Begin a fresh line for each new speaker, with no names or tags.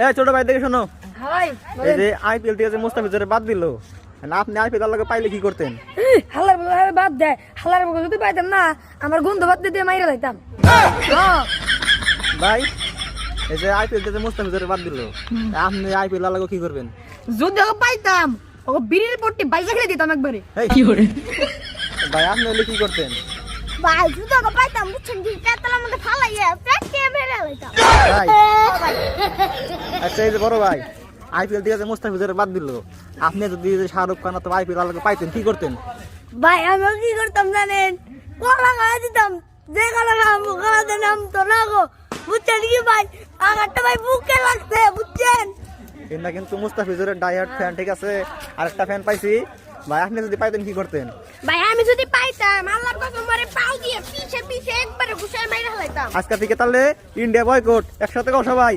এই ছোট ভাই দেখে শোনো,
হাই
এই যে আইপিএল থেকে যে মুস্তাফিজের বাদ দিল, আপনি আইপিএল আল্লাহকে পাইলে কি করতেন?
হালার বলে বাদ দেয়, হালার বলে যদি পাইতাম না আমার গন্ধ বাদ দিয়ে মাইরা যাইতাম।
ভাই এই যে আইপিএল থেকে যে মুস্তাফিজের বাদ দিল, আপনি আইপিএল আল্লাহকে কি করবেন?
যদি ওকে পাইতাম ওকে বিড়ির পট্টি বাইজা খেলে দিতাম একবারে।
কি করে ভাই আপনি হলে কি করতেন?
ভাই যদি ওকে পাইতাম বুঝছেন কি পেতলার মধ্যে ফালাইয়া পেটকে মেরে লাইতাম।
ভাই আচ্ছা এই যে বড় ভাই আইপিএল থেকে যে মুস্তাফিজের বাদ দিল, আপনি যদি শাহরুখ খান অথবা আইপিএল আল্লাহকে পাইতেন কি করতেন?
ভাই আমি কি করতাম জানেন? কলা খাওয়া দিতাম, যে কলা খাওয়াবো কলাতে নাম তো না গো, বুঝছেন কি ভাই? আমারটা ভাই বুকে লাগছে বুঝছেন।
এটা কিন্তু মুস্তাফিজের ডাইহার্ড ফ্যান, ঠিক আছে? আরেকটা ফ্যান পাইছি ভাই, আপনি যদি পাইতেন কি করতেন?
ভাই আমি যদি পাইতাম আল্লাহর কসম মারে পাও দিয়ে পিছে পিছে একবারে ঘুষায় মাইরা লাইতাম।
আজকে থেকে তাহলে ইন্ডিয়া বয়কট, একসাথে কও সবাই।